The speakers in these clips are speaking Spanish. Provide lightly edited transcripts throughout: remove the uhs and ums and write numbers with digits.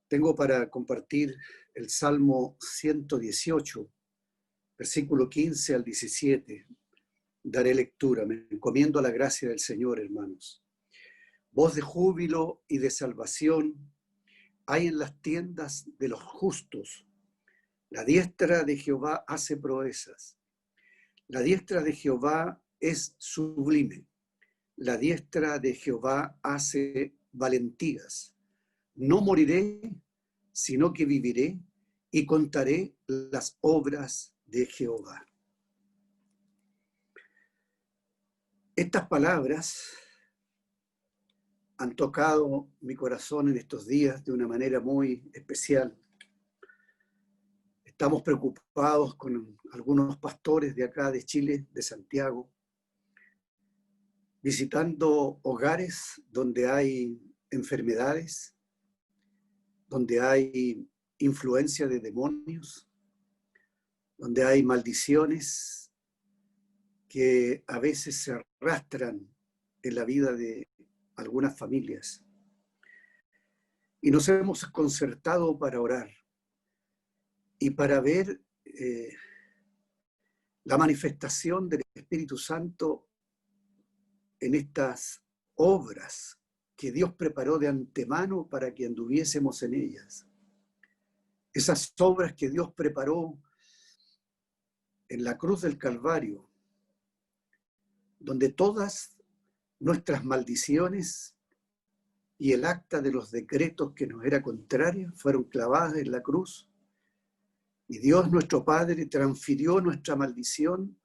Tengo para compartir el Salmo 118, versículo 15 al 17. Daré lectura, me encomiendo a la gracia del Señor, hermanos. Voz de júbilo y de salvación hay en las tiendas de los justos. La diestra de Jehová hace proezas. La diestra de Jehová es sublime. La diestra de Jehová hace valentías. No moriré, sino que viviré y contaré las obras de Jehová. Estas palabras han tocado mi corazón en estos días de una manera muy especial. Estamos preocupados con algunos pastores de acá de Chile, de Santiago, visitando hogares donde hay enfermedades, donde hay influencia de demonios, donde hay maldiciones que a veces se arrastran en la vida de algunas familias. Y nos hemos concertado para orar y para ver la manifestación del Espíritu Santo en estas obras que Dios preparó de antemano para que anduviésemos en ellas. Esas obras que Dios preparó en la cruz del Calvario, donde todas nuestras maldiciones y el acta de los decretos que nos era contraria fueron clavadas en la cruz, y Dios nuestro Padre transfirió nuestra maldición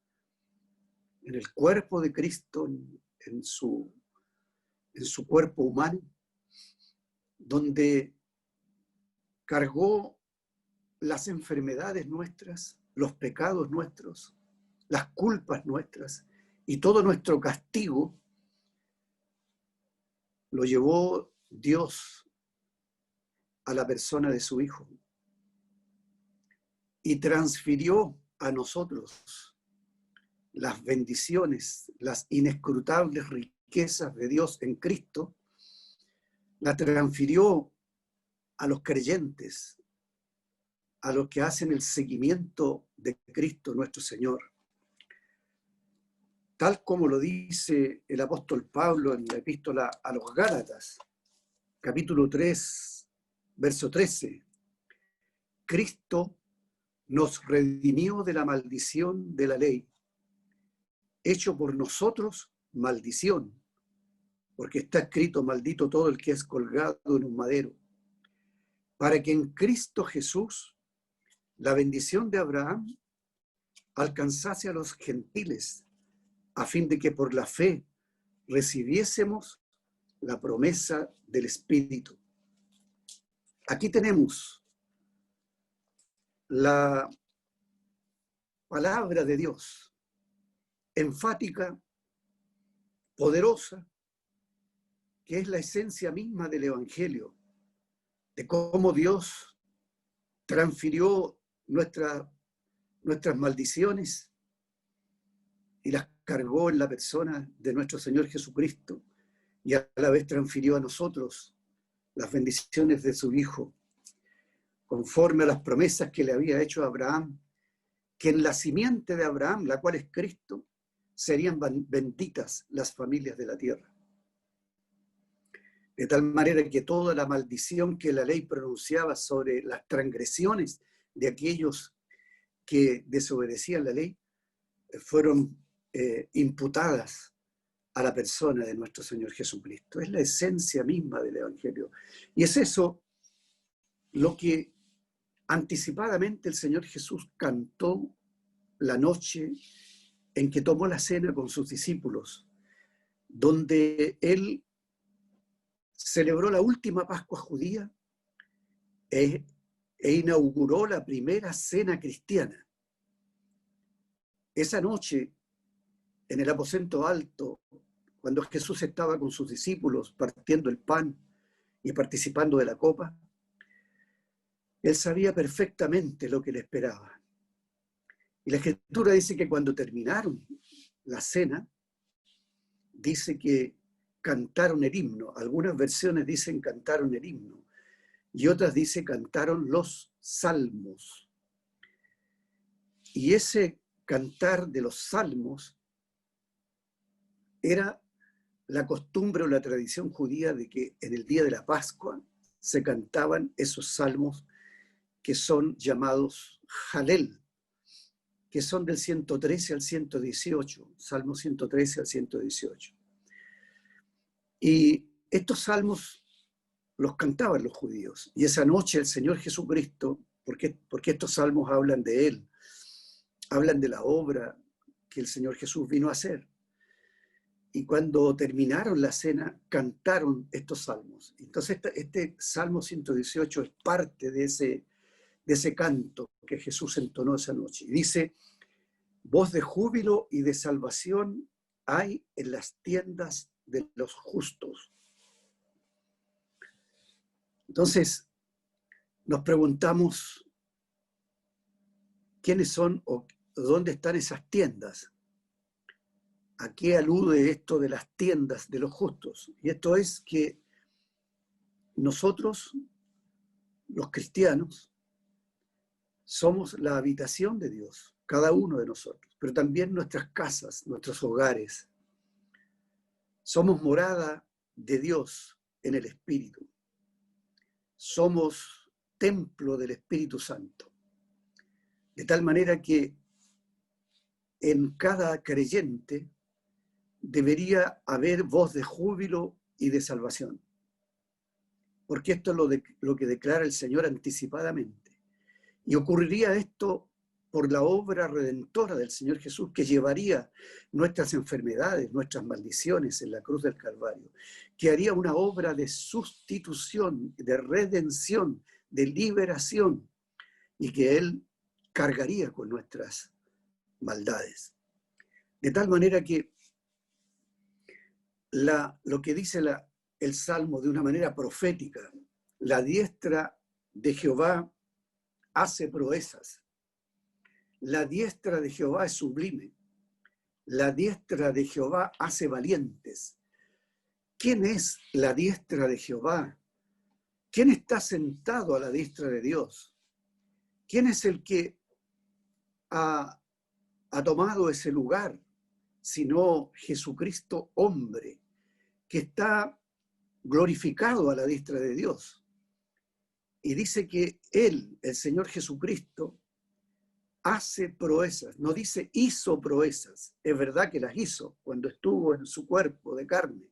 en el cuerpo de Cristo, en su cuerpo humano, donde cargó las enfermedades nuestras, los pecados nuestros, las culpas nuestras, y todo nuestro castigo lo llevó Dios a la persona de su Hijo y transfirió a nosotros las bendiciones, las inescrutables riquezas de Dios en Cristo, la transfirió a los creyentes, a los que hacen el seguimiento de Cristo nuestro Señor. Tal como lo dice el apóstol Pablo en la epístola a los Gálatas, capítulo 3, verso 13. Cristo nos redimió de la maldición de la ley, hecho por nosotros maldición, porque está escrito: maldito todo el que es colgado en un madero, para que en Cristo Jesús la bendición de Abraham alcanzase a los gentiles, a fin de que por la fe recibiésemos la promesa del Espíritu. Aquí tenemos la palabra de Dios, enfática, poderosa, que es la esencia misma del Evangelio, de cómo Dios transfirió nuestras maldiciones y las cargó en la persona de nuestro Señor Jesucristo, y a la vez transfirió a nosotros las bendiciones de su Hijo, conforme a las promesas que le había hecho a Abraham, que en la simiente de Abraham, la cual es Cristo, serían benditas las familias de la tierra. De tal manera que toda la maldición que la ley pronunciaba sobre las transgresiones de aquellos que desobedecían la ley, fueron imputadas a la persona de nuestro Señor Jesucristo. Es la esencia misma del Evangelio. Y es eso lo que anticipadamente el Señor Jesús cantó la noche en que tomó la cena con sus discípulos, donde Él celebró la última Pascua judía e inauguró la primera cena cristiana. Esa noche, en el aposento alto, cuando Jesús estaba con sus discípulos partiendo el pan y participando de la copa, Él sabía perfectamente lo que le esperaba. Y la Escritura dice que cuando terminaron la cena, dice que cantaron el himno. Algunas versiones dicen cantaron el himno. y otras dice cantaron los salmos. Y ese cantar de los salmos era la costumbre o la tradición judía de que en el día de la Pascua se cantaban esos salmos que son llamados Jalel, que son del 113 al 118, Salmo 113 al 118. Y estos salmos los cantaban los judíos. Y esa noche el Señor Jesucristo, porque estos salmos hablan de Él, hablan de la obra que el Señor Jesús vino a hacer. Y cuando terminaron la cena, cantaron estos salmos. Entonces este Salmo 118 es parte de ese canto que Jesús entonó esa noche. Y dice, voz de júbilo y de salvación hay en las tiendas de los justos. Entonces, nos preguntamos quiénes son o dónde están esas tiendas. ¿A qué alude esto de las tiendas de los justos? Y esto es que nosotros, los cristianos, somos la habitación de Dios, cada uno de nosotros, pero también nuestras casas, nuestros hogares. Somos morada de Dios en el Espíritu. Somos templo del Espíritu Santo. De tal manera que en cada creyente debería haber voz de júbilo y de salvación. Porque esto es lo que declara el Señor anticipadamente. Y ocurriría esto por la obra redentora del Señor Jesús, que llevaría nuestras enfermedades, nuestras maldiciones en la cruz del Calvario, que haría una obra de sustitución, de redención, de liberación, y que Él cargaría con nuestras maldades. De tal manera que lo que dice el Salmo de una manera profética, la diestra de Jehová hace proezas. La diestra de Jehová es sublime. La diestra de Jehová hace valientes. ¿Quién es la diestra de Jehová? ¿Quién está sentado a la diestra de Dios? ¿Quién es el que ha tomado ese lugar? Sino Jesucristo hombre, que está glorificado a la diestra de Dios. Y dice que Él, el Señor Jesucristo, hace proezas, no dice hizo proezas, es verdad que las hizo cuando estuvo en su cuerpo de carne.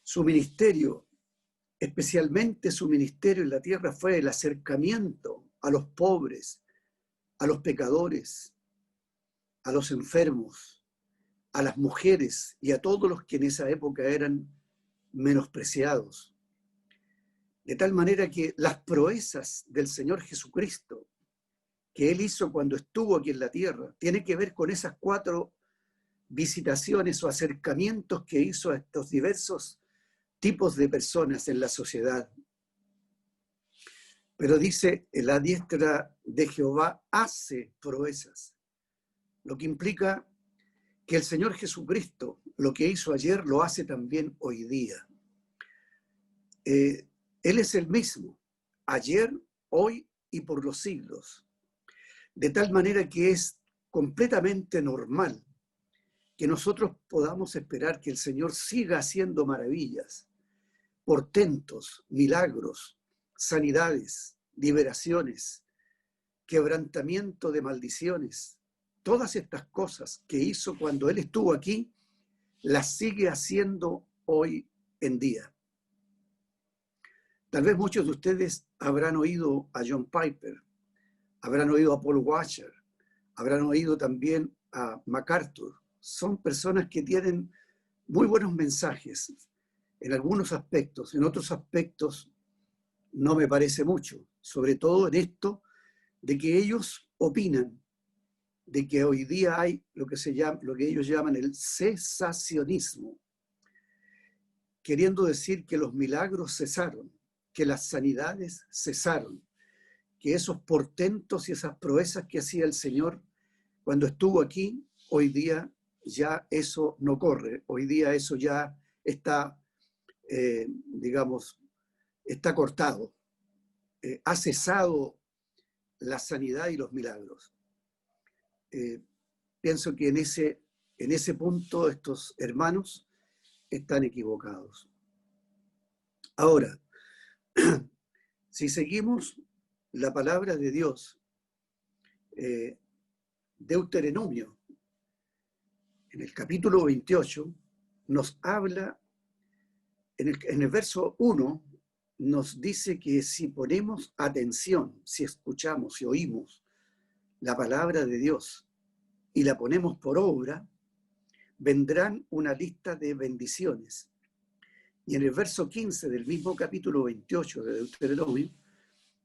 Su ministerio, especialmente su ministerio en la tierra, fue el acercamiento a los pobres, a los pecadores, a los enfermos, a las mujeres y a todos los que en esa época eran menospreciados. De tal manera que las proezas del Señor Jesucristo que Él hizo cuando estuvo aquí en la tierra, tiene que ver con esas 4 visitaciones o acercamientos que hizo a estos diversos tipos de personas en la sociedad. Pero dice, la diestra de Jehová hace proezas, lo que implica que el Señor Jesucristo, lo que hizo ayer, lo hace también hoy día. Él es el mismo, ayer, hoy y por los siglos. De tal manera que es completamente normal que nosotros podamos esperar que el Señor siga haciendo maravillas, portentos, milagros, sanidades, liberaciones, quebrantamiento de maldiciones. Todas estas cosas que hizo cuando Él estuvo aquí, las sigue haciendo hoy en día. Tal vez muchos de ustedes habrán oído a John Piper, habrán oído a Paul Washer, habrán oído también a MacArthur. Son personas que tienen muy buenos mensajes en algunos aspectos, en otros aspectos no me parece mucho, sobre todo en esto de que ellos opinan de que hoy día hay lo que ellos llaman el cesacionismo, queriendo decir que los milagros cesaron, que las sanidades cesaron, que esos portentos y esas proezas que hacía el Señor cuando estuvo aquí, hoy día ya eso no corre, hoy día eso ya está, está cortado. ha cesado la sanidad y los milagros. Pienso que en ese punto estos hermanos están equivocados. Ahora, si seguimos la palabra de Dios, Deuteronomio, en el capítulo 28, nos habla, en el verso 1, nos dice que si ponemos atención, si escuchamos, si oímos la palabra de Dios y la ponemos por obra, vendrán una lista de bendiciones. Y en el verso 15 del mismo capítulo 28 de Deuteronomio,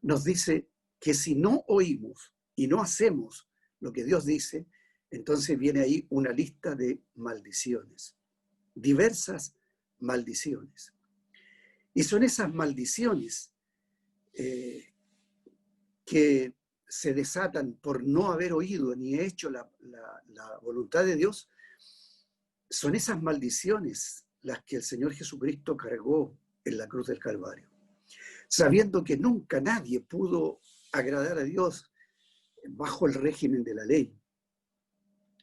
nos dice que si no oímos y no hacemos lo que Dios dice, entonces viene ahí una lista de maldiciones, diversas maldiciones. Y son esas maldiciones que se desatan por no haber oído ni hecho la voluntad de Dios. Son esas maldiciones las que el Señor Jesucristo cargó en la cruz del Calvario, sabiendo que nunca nadie pudo agradar a Dios bajo el régimen de la ley.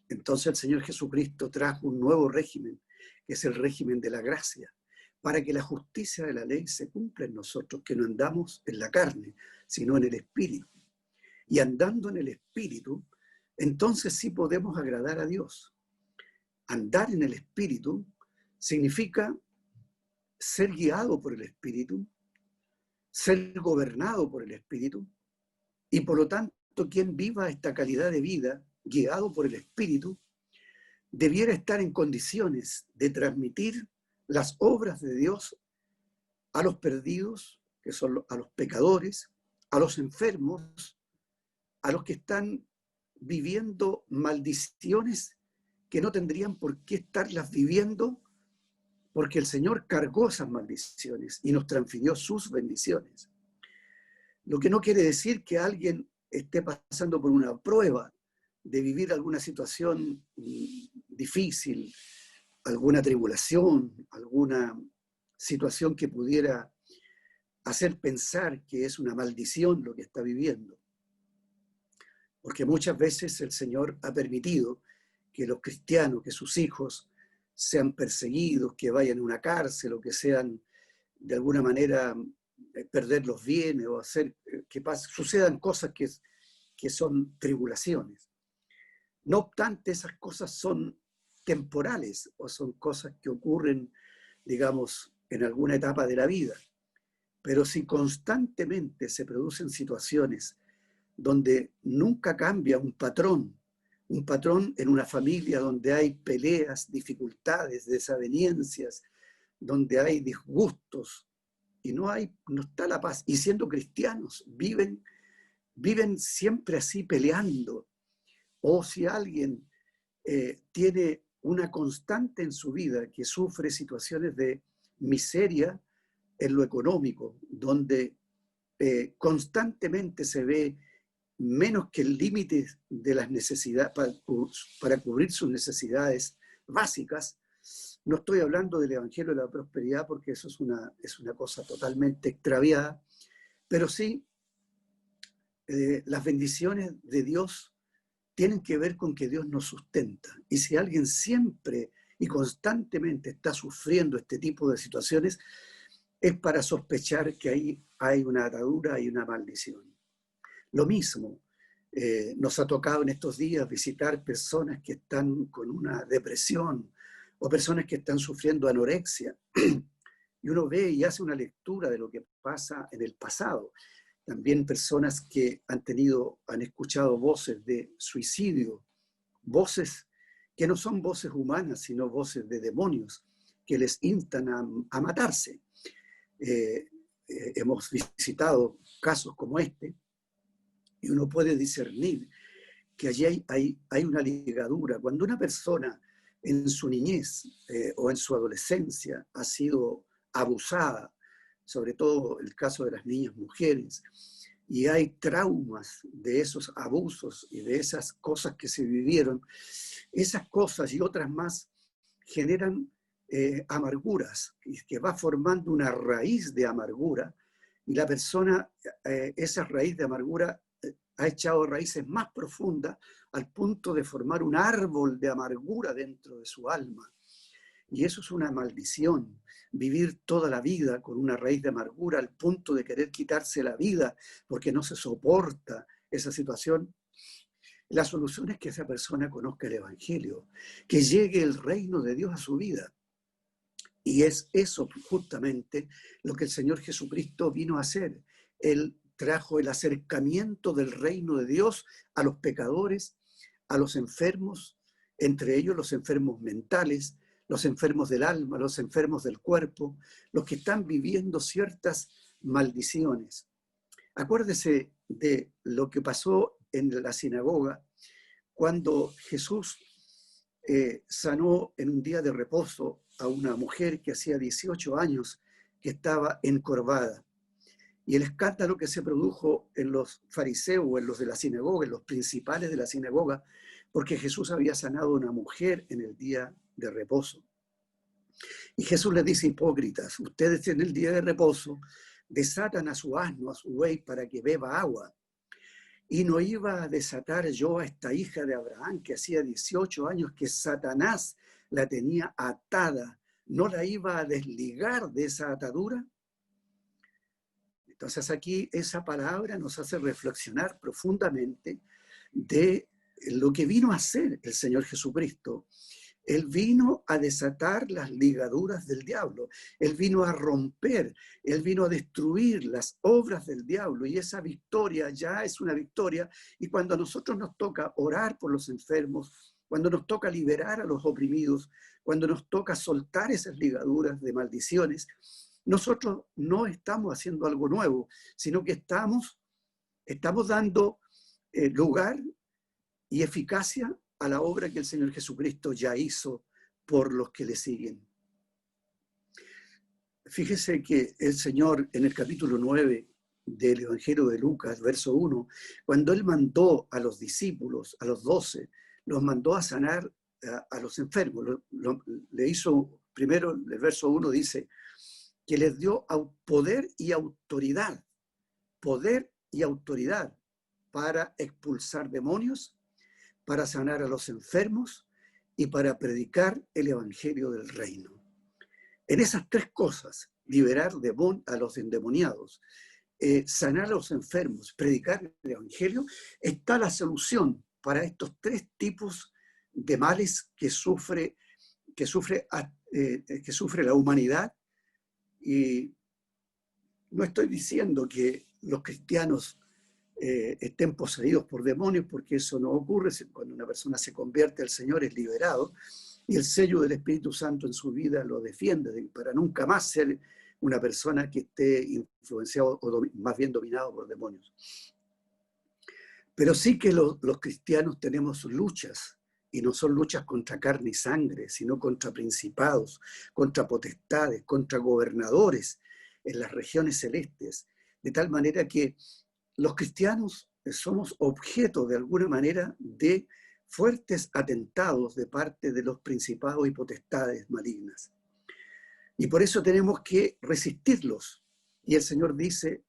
Entonces el Señor Jesucristo trajo un nuevo régimen, que es el régimen de la gracia, para que la justicia de la ley se cumpla en nosotros, que no andamos en la carne, sino en el Espíritu. Y andando en el Espíritu, entonces sí podemos agradar a Dios. Andar en el Espíritu significa ser guiado por el Espíritu, ser gobernado por el Espíritu, y por lo tanto quien viva esta calidad de vida guiado por el Espíritu debiera estar en condiciones de transmitir las obras de Dios a los perdidos, que son a los pecadores, a los enfermos, a los que están viviendo maldiciones que no tendrían por qué estarlas viviendo, porque el Señor cargó esas maldiciones y nos transfirió sus bendiciones. Lo que no quiere decir que alguien esté pasando por una prueba de vivir alguna situación difícil, alguna tribulación, alguna situación que pudiera hacer pensar que es una maldición lo que está viviendo. Porque muchas veces el Señor ha permitido que los cristianos, que sus hijos sean perseguidos, que vayan a una cárcel o que sean de alguna manera perder los bienes o hacer que sucedan cosas que son tribulaciones. No obstante, esas cosas son temporales o son cosas que ocurren, digamos, en alguna etapa de la vida. Pero si constantemente se producen situaciones donde nunca cambia un patrón en una familia donde hay peleas, dificultades, desavenencias, donde hay disgustos y no está la paz, y siendo cristianos viven siempre así peleando, o si alguien tiene una constante en su vida que sufre situaciones de miseria en lo económico, donde constantemente se ve menos que el límite de las necesidades para cubrir sus necesidades básicas. No estoy hablando del Evangelio de la Prosperidad porque eso es una cosa totalmente extraviada, pero sí las bendiciones de Dios tienen que ver con que Dios nos sustenta. Y si alguien siempre y constantemente está sufriendo este tipo de situaciones, es para sospechar que ahí hay una atadura y una maldición. Lo mismo, nos ha tocado en estos días visitar personas que están con una depresión o personas que están sufriendo anorexia. Y uno ve y hace una lectura de lo que pasa en el pasado. También personas que han escuchado voces de suicidio, voces que no son voces humanas, sino voces de demonios que les instan a matarse. Hemos visitado casos como este y uno puede discernir que allí hay una ligadura. Cuando una persona en su niñez o en su adolescencia ha sido abusada, sobre todo el caso de las niñas mujeres, y hay traumas de esos abusos y de esas cosas que se vivieron, esas cosas y otras más generan amarguras, que va formando una raíz de amargura, y la persona, esa raíz de amargura, ha echado raíces más profundas al punto de formar un árbol de amargura dentro de su alma. Y eso es una maldición, vivir toda la vida con una raíz de amargura al punto de querer quitarse la vida porque no se soporta esa situación. La solución es que esa persona conozca el Evangelio, que llegue el reino de Dios a su vida. Y es eso justamente lo que el Señor Jesucristo vino a hacer. Él trajo el acercamiento del reino de Dios a los pecadores, a los enfermos, entre ellos los enfermos mentales, los enfermos del alma, los enfermos del cuerpo, los que están viviendo ciertas maldiciones. Acuérdese de lo que pasó en la sinagoga cuando Jesús sanó en un día de reposo a una mujer que hacía 18 años que estaba encorvada. Y el escándalo que se produjo en los fariseos, en los de la sinagoga, en los principales de la sinagoga, porque Jesús había sanado a una mujer en el día de reposo. Y Jesús les dice: hipócritas, ustedes en el día de reposo desatan a su asno, a su buey, para que beba agua. Y no iba a desatar yo a esta hija de Abraham, que hacía 18 años que Satanás la tenía atada, ¿no la iba a desligar de esa atadura? Entonces aquí esa palabra nos hace reflexionar profundamente de lo que vino a hacer el Señor Jesucristo. Él vino a desatar las ligaduras del diablo, Él vino a romper, Él vino a destruir las obras del diablo, y esa victoria ya es una victoria. Y cuando a nosotros nos toca orar por los enfermos, cuando nos toca liberar a los oprimidos, cuando nos toca soltar esas ligaduras de maldiciones, nosotros no estamos haciendo algo nuevo, sino que estamos dando lugar y eficacia a la obra que el Señor Jesucristo ya hizo por los que le siguen. Fíjese que el Señor en el capítulo 9 del Evangelio de Lucas, verso 1, cuando Él mandó a los discípulos, a los 12, los mandó a sanar a los enfermos. Le hizo, primero el verso 1 dice que les dio poder y autoridad para expulsar demonios, para sanar a los enfermos y para predicar el evangelio del reino. En esas tres cosas, liberar a los endemoniados, sanar a los enfermos, predicar el evangelio, está la solución para estos tres tipos de males que sufre la humanidad. Y no estoy diciendo que los cristianos estén poseídos por demonios, porque eso no ocurre. Cuando una persona se convierte al Señor es liberado, y el sello del Espíritu Santo en su vida lo defiende para nunca más ser una persona que esté influenciado o más bien dominado por demonios. Pero sí que los cristianos tenemos luchas, y no son luchas contra carne y sangre, sino contra principados, contra potestades, contra gobernadores en las regiones celestes, de tal manera que los cristianos somos objeto de alguna manera de fuertes atentados de parte de los principados y potestades malignas. Y por eso tenemos que resistirlos. Y el Señor dice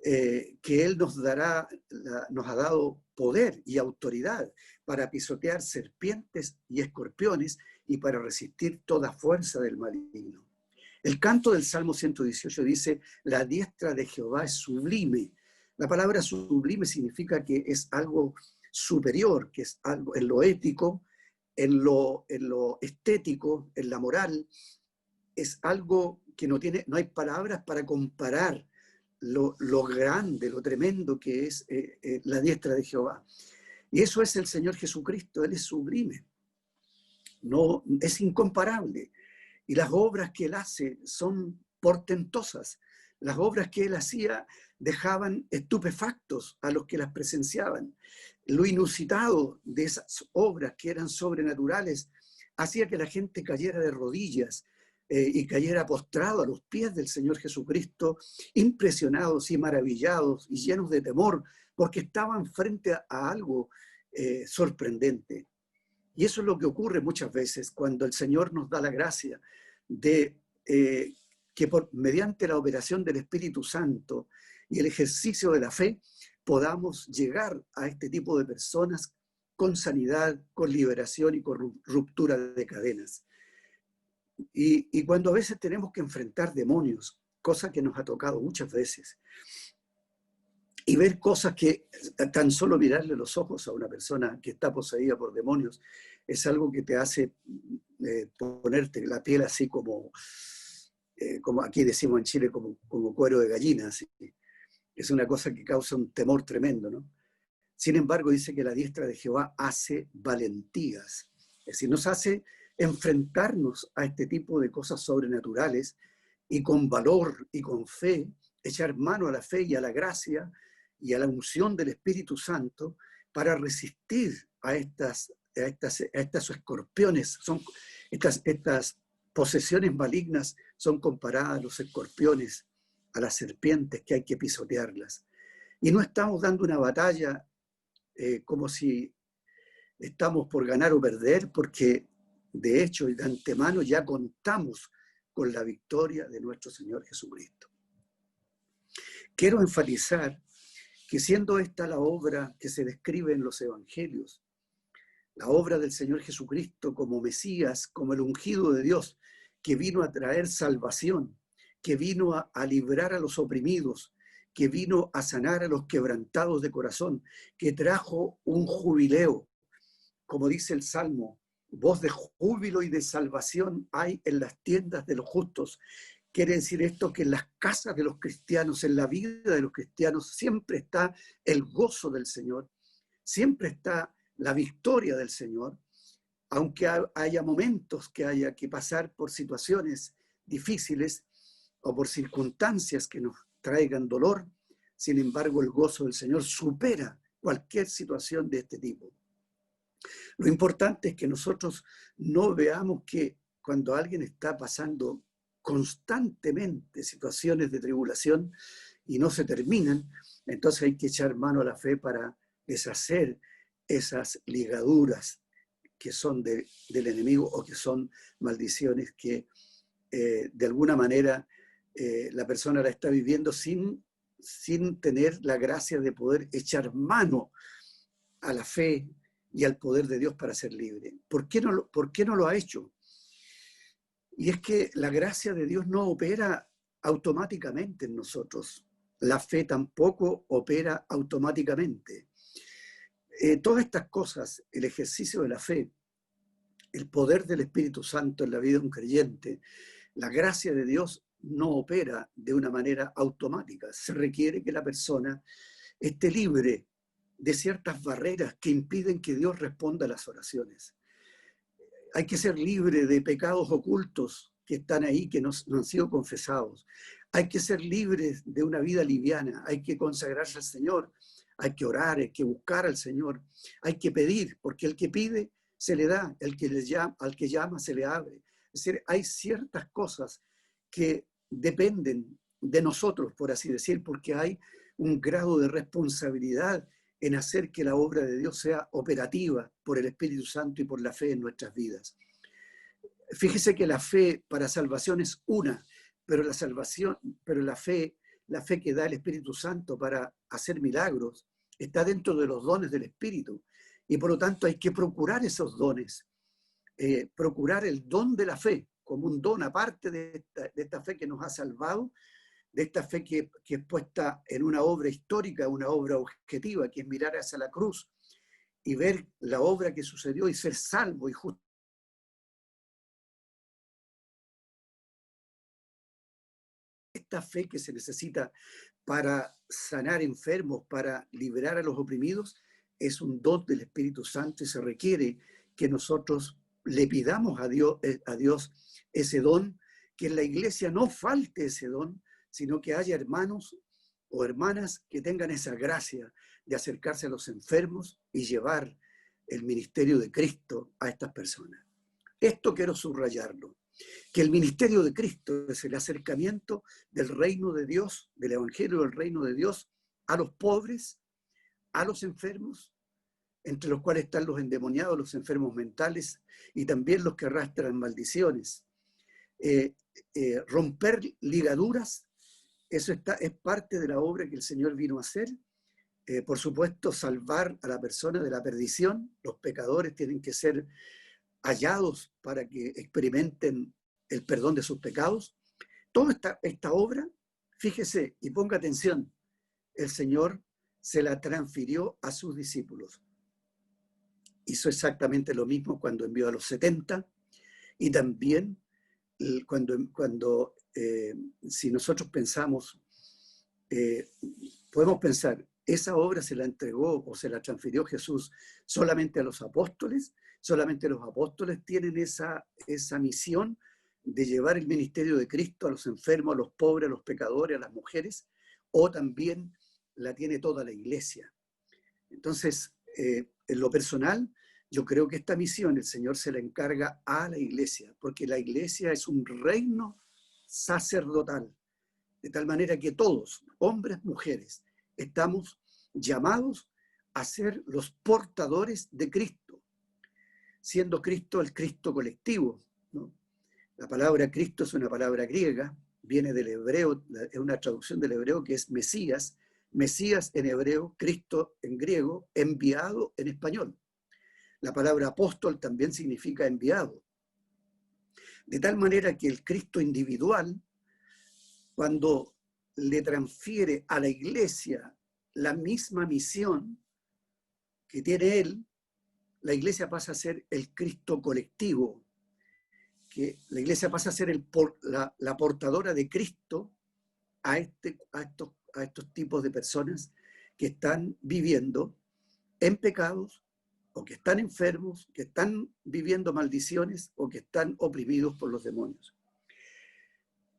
que Él nos ha dado poder y autoridad para pisotear serpientes y escorpiones y para resistir toda fuerza del maligno. El canto del Salmo 118 dice: la diestra de Jehová es sublime. La palabra sublime significa que es algo superior, que es algo en lo ético, en lo estético, en la moral. Es algo que no hay palabras para comparar lo grande, lo tremendo que es la diestra de Jehová. Y eso es el Señor Jesucristo. Él es sublime, no, es incomparable. Y las obras que Él hace son portentosas. Las obras que Él hacía dejaban estupefactos a los que las presenciaban. Lo inusitado de esas obras que eran sobrenaturales hacía que la gente cayera de rodillas y cayera postrado a los pies del Señor Jesucristo, impresionados y maravillados y llenos de temor, porque estaban frente a algo sorprendente. Y eso es lo que ocurre muchas veces cuando el Señor nos da la gracia de que mediante la operación del Espíritu Santo y el ejercicio de la fe podamos llegar a este tipo de personas con sanidad, con liberación y con ruptura de cadenas. Y cuando a veces tenemos que enfrentar demonios, cosa que nos ha tocado muchas veces, y ver cosas que tan solo mirarle los ojos a una persona que está poseída por demonios es algo que te hace ponerte la piel así como aquí decimos en Chile, como cuero de gallina. Así. Es una cosa que causa un temor tremendo, ¿no? Sin embargo, dice que la diestra de Jehová hace valentías. Es decir, nos hace enfrentarnos a este tipo de cosas sobrenaturales y con valor y con fe, echar mano a la fe y a la gracia y a la unción del Espíritu Santo para resistir a estos escorpiones. Estas posesiones malignas son comparadas a los escorpiones, a las serpientes que hay que pisotearlas. Y no estamos dando una batalla como si estamos por ganar o perder, porque de hecho y de antemano ya contamos con la victoria de nuestro Señor Jesucristo. Quiero enfatizar que siendo esta la obra que se describe en los evangelios, la obra del Señor Jesucristo como Mesías, como el ungido de Dios, que vino a traer salvación, que vino a librar a los oprimidos, que vino a sanar a los quebrantados de corazón, que trajo un jubileo, como dice el Salmo, voz de júbilo y de salvación hay en las tiendas de los justos. Quiere decir esto que en las casas de los cristianos, en la vida de los cristianos, siempre está el gozo del Señor, siempre está la victoria del Señor, aunque haya momentos que haya que pasar por situaciones difíciles o por circunstancias que nos traigan dolor. Sin embargo, el gozo del Señor supera cualquier situación de este tipo. Lo importante es que nosotros no veamos que cuando alguien está pasando constantemente situaciones de tribulación y no se terminan, entonces hay que echar mano a la fe para deshacer esas ligaduras que son del enemigo o que son maldiciones que de alguna manera la persona la está viviendo sin tener la gracia de poder echar mano a la fe y al poder de Dios para ser libre. ¿Por qué no lo ha hecho? Y es que la gracia de Dios no opera automáticamente en nosotros. La fe tampoco opera automáticamente. Todas estas cosas, el ejercicio de la fe, el poder del Espíritu Santo en la vida de un creyente, la gracia de Dios no opera de una manera automática. Se requiere que la persona esté libre de ciertas barreras que impiden que Dios responda a las oraciones. Hay que ser libre de pecados ocultos que están ahí, que no han sido confesados. Hay que ser libres de una vida liviana, hay que consagrarse al Señor, hay que orar, hay que buscar al Señor, hay que pedir, porque el que pide se le da, al que llama se le abre. Es decir, hay ciertas cosas que dependen de nosotros, por así decir, porque hay un grado de responsabilidad en hacer que la obra de Dios sea operativa por el Espíritu Santo y por la fe en nuestras vidas. Fíjese que la fe para salvación es una, pero la fe que da el Espíritu Santo para hacer milagros está dentro de los dones del Espíritu. Y por lo tanto hay que procurar esos dones, procurar el don de la fe como un don aparte de esta fe que nos ha salvado, de esta fe que es puesta en una obra histórica, una obra objetiva, que es mirar hacia la cruz y ver la obra que sucedió y ser salvo y justo. Esta fe que se necesita para sanar enfermos, para liberar a los oprimidos, es un don del Espíritu Santo y se requiere que nosotros le pidamos a Dios ese don, que en la iglesia no falte ese don, sino que haya hermanos o hermanas que tengan esa gracia de acercarse a los enfermos y llevar el ministerio de Cristo a estas personas. Esto quiero subrayarlo, que el ministerio de Cristo es el acercamiento del reino de Dios, del evangelio del reino de Dios, a los pobres, a los enfermos, entre los cuales están los endemoniados, los enfermos mentales y también los que arrastran maldiciones. romper ligaduras, eso es parte de la obra que el Señor vino a hacer. Por supuesto, salvar a la persona de la perdición. Los pecadores tienen que ser hallados para que experimenten el perdón de sus pecados. Toda esta obra, fíjese y ponga atención, el Señor se la transfirió a sus discípulos. Hizo exactamente lo mismo cuando envió a los 70 y también cuando si nosotros pensamos, podemos pensar, esa obra se la entregó o se la transfirió Jesús solamente a los apóstoles. Solamente los apóstoles tienen esa misión de llevar el ministerio de Cristo a los enfermos, a los pobres, a los pecadores, a las mujeres, o también la tiene toda la iglesia. Entonces, en lo personal, yo creo que esta misión el Señor se la encarga a la iglesia, porque la iglesia es un reino sacerdotal, de tal manera que todos, hombres, mujeres, estamos llamados a ser los portadores de Cristo, siendo Cristo el Cristo colectivo, ¿no? La palabra Cristo es una palabra griega, viene del hebreo, es una traducción del hebreo que es Mesías, Mesías en hebreo, Cristo en griego, enviado en español. La palabra apóstol también significa enviado. De tal manera que el Cristo individual, cuando le transfiere a la iglesia la misma misión que tiene él, la iglesia pasa a ser el Cristo colectivo, que la iglesia pasa a ser la portadora de Cristo a estos tipos de personas que están viviendo en pecados, o que están enfermos, que están viviendo maldiciones, o que están oprimidos por los demonios.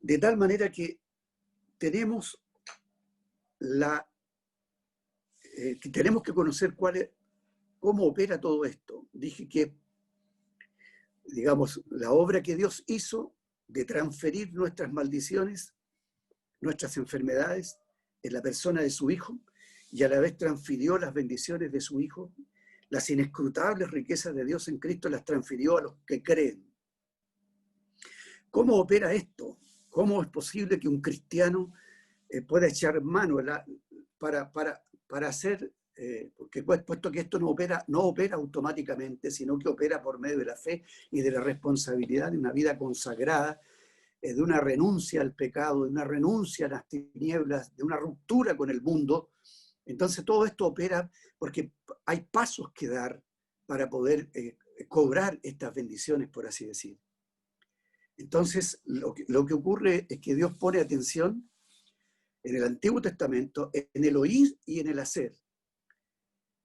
De tal manera que tenemos tenemos que conocer cómo opera todo esto. Dije que, digamos, la obra que Dios hizo de transferir nuestras maldiciones, nuestras enfermedades, en la persona de su Hijo, y a la vez transfirió las bendiciones de su Hijo, las inescrutables riquezas de Dios en Cristo las transfirió a los que creen. ¿Cómo opera esto? ¿Cómo es posible que un cristiano pueda echar mano para hacer, porque puesto que esto no opera automáticamente, sino que opera por medio de la fe y de la responsabilidad de una vida consagrada, de una renuncia al pecado, de una renuncia a las tinieblas, de una ruptura con el mundo? Entonces todo esto opera porque hay pasos que dar para poder cobrar estas bendiciones, por así decir. Entonces lo que ocurre es que Dios pone atención en el Antiguo Testamento, en el oír y en el hacer.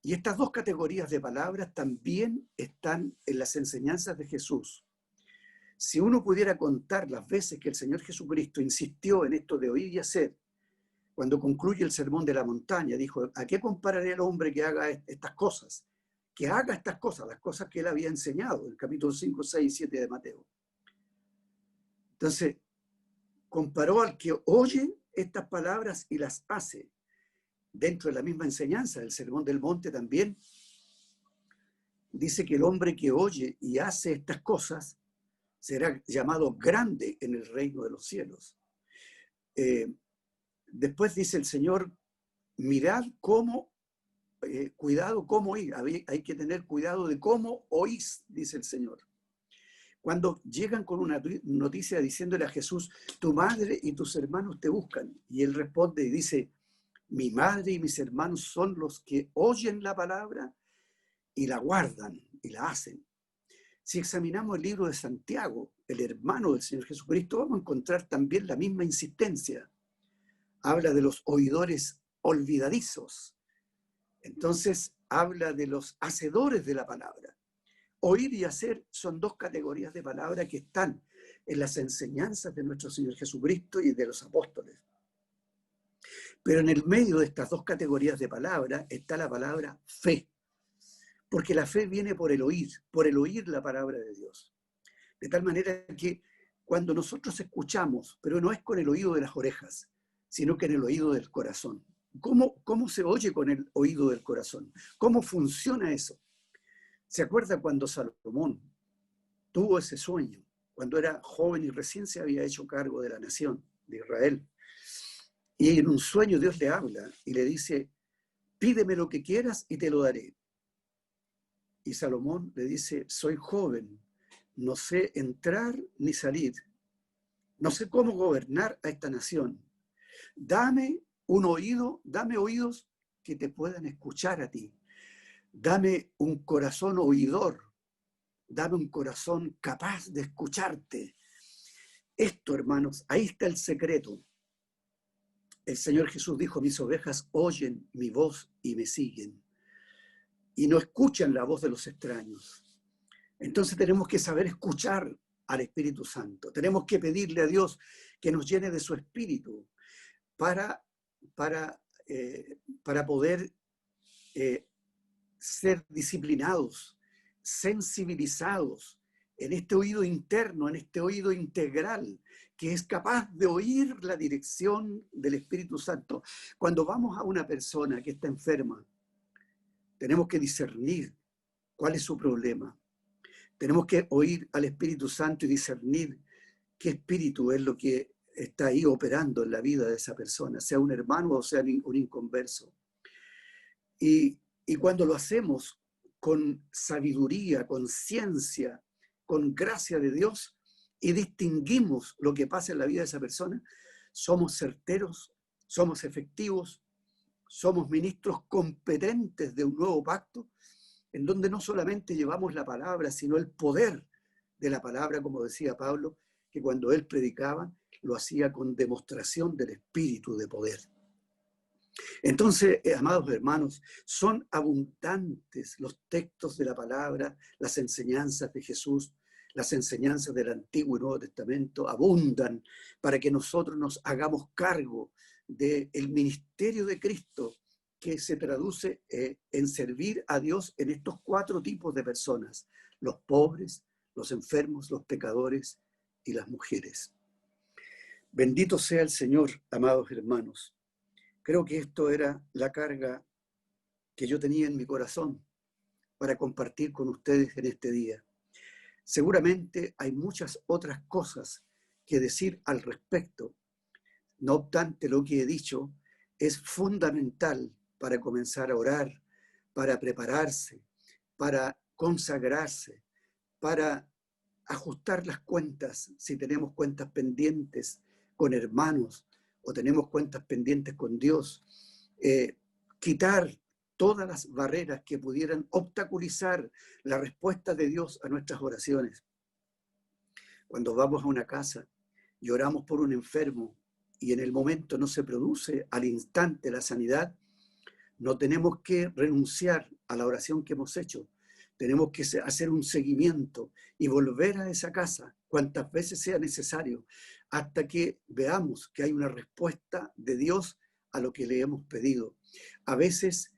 Y estas dos categorías de palabras también están en las enseñanzas de Jesús. Si uno pudiera contar las veces que el Señor Jesucristo insistió en esto de oír y hacer, cuando concluye el Sermón de la Montaña, dijo, ¿a qué compararé al hombre que haga estas cosas? Que haga estas cosas, las cosas que él había enseñado, en el capítulo 5, 6 y 7 de Mateo. Entonces, comparó al que oye estas palabras y las hace. Dentro de la misma enseñanza del Sermón del Monte también dice que el hombre que oye y hace estas cosas será llamado grande en el reino de los cielos. Después dice el Señor, mirad cuidado cómo oír. Hay que tener cuidado de cómo oís, dice el Señor. Cuando llegan con una noticia diciéndole a Jesús, tu madre y tus hermanos te buscan, y él responde y dice, mi madre y mis hermanos son los que oyen la palabra y la guardan y la hacen. Si examinamos el libro de Santiago, el hermano del Señor Jesucristo, vamos a encontrar también la misma insistencia. Habla de los oidores olvidadizos. Entonces habla de los hacedores de la palabra. Oír y hacer son dos categorías de palabra que están en las enseñanzas de nuestro Señor Jesucristo y de los apóstoles. Pero en el medio de estas dos categorías de palabra está la palabra fe. Porque la fe viene por el oír la palabra de Dios. De tal manera que cuando nosotros escuchamos, pero no es con el oído de las orejas, sino que en el oído del corazón. ¿Cómo se oye con el oído del corazón? ¿Cómo funciona eso? ¿Se acuerda cuando Salomón tuvo ese sueño cuando era joven y recién se había hecho cargo de la nación de Israel. Y en un sueño Dios le habla y le dice, pídeme lo que quieras y te lo daré. Y Salomón le dice, soy joven, no sé entrar ni salir, no sé cómo gobernar a esta nación. Dame un oído, dame oídos que te puedan escuchar a ti. Dame un corazón oidor, dame un corazón capaz de escucharte. Esto, hermanos, ahí está el secreto. El Señor Jesús dijo, mis ovejas oyen mi voz y me siguen. Y no escuchan la voz de los extraños. Entonces tenemos que saber escuchar al Espíritu Santo. Tenemos que pedirle a Dios que nos llene de su Espíritu para poder ser disciplinados, sensibilizados en este oído interno, en este oído integral, que es capaz de oír la dirección del Espíritu Santo. Cuando vamos a una persona que está enferma, tenemos que discernir cuál es su problema. Tenemos que oír al Espíritu Santo y discernir qué espíritu es lo que está ahí operando en la vida de esa persona, sea un hermano o sea un inconverso. Y cuando lo hacemos con sabiduría, con ciencia, con gracia de Dios, y distinguimos lo que pasa en la vida de esa persona, somos certeros, somos efectivos, somos ministros competentes de un nuevo pacto, en donde no solamente llevamos la palabra, sino el poder de la palabra, como decía Pablo, que cuando él predicaba, lo hacía con demostración del espíritu de poder. Entonces, amados hermanos, son abundantes los textos de la palabra, las enseñanzas de Jesús, las enseñanzas del Antiguo y Nuevo Testamento abundan para que nosotros nos hagamos cargo del ministerio de Cristo, que se traduce en servir a Dios en estos 4 tipos de personas: los pobres, los enfermos, los pecadores y las mujeres. Bendito sea el Señor, amados hermanos. Creo que esto era la carga que yo tenía en mi corazón para compartir con ustedes en este día. Seguramente hay muchas otras cosas que decir al respecto. No obstante, lo que he dicho es fundamental para comenzar a orar, para prepararse, para consagrarse, para ajustar las cuentas si tenemos cuentas pendientes con hermanos o tenemos cuentas pendientes con Dios, quitar todas las barreras que pudieran obstaculizar la respuesta de Dios a nuestras oraciones. Cuando vamos a una casa y oramos por un enfermo y en el momento no se produce al instante la sanidad, no tenemos que renunciar a la oración que hemos hecho. Tenemos que hacer un seguimiento y volver a esa casa cuantas veces sea necesario hasta que veamos que hay una respuesta de Dios a lo que le hemos pedido. A veces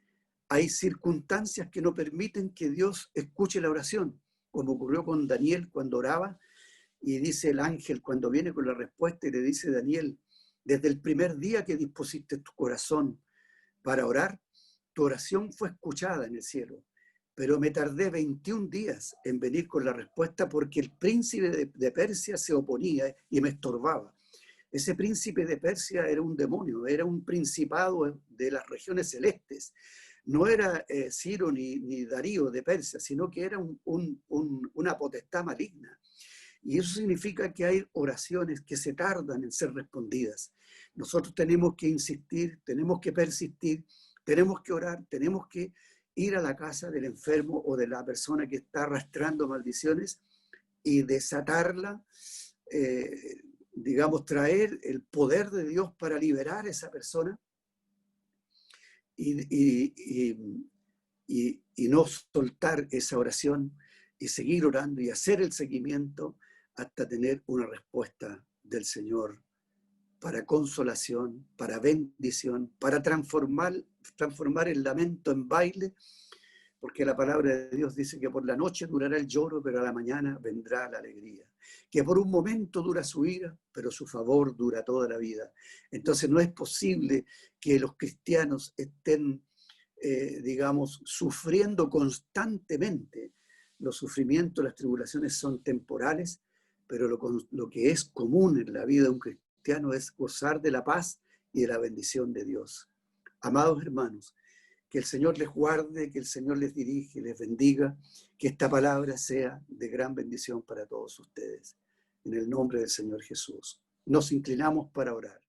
hay circunstancias que no permiten que Dios escuche la oración, como ocurrió con Daniel cuando oraba, y dice el ángel cuando viene con la respuesta y le dice: Daniel, desde el primer día que dispusiste tu corazón para orar, tu oración fue escuchada en el cielo, pero me tardé 21 días en venir con la respuesta porque el príncipe de Persia se oponía y me estorbaba. Ese príncipe de Persia era un demonio, era un principado de las regiones celestes. No era Ciro ni Darío de Persia, sino que era una potestad maligna. Y eso significa que hay oraciones que se tardan en ser respondidas. Nosotros tenemos que insistir, tenemos que persistir, tenemos que orar, tenemos que ir a la casa del enfermo o de la persona que está arrastrando maldiciones y desatarla, digamos, traer el poder de Dios para liberar a esa persona y no soltar esa oración y seguir orando y hacer el seguimiento hasta tener una respuesta del Señor para consolación, para bendición, para transformar el lamento en baile, porque la palabra de Dios dice que por la noche durará el lloro, pero a la mañana vendrá la alegría. Que por un momento dura su ira, pero su favor dura toda la vida. Entonces no es posible que los cristianos estén, digamos, sufriendo constantemente. Los sufrimientos, las tribulaciones son temporales, pero lo que es común en la vida de un cristiano es gozar de la paz y de la bendición de Dios. Amados hermanos, que el Señor les guarde, que el Señor les dirige, les bendiga, que esta palabra sea de gran bendición para todos ustedes. En el nombre del Señor Jesús. Nos inclinamos para orar.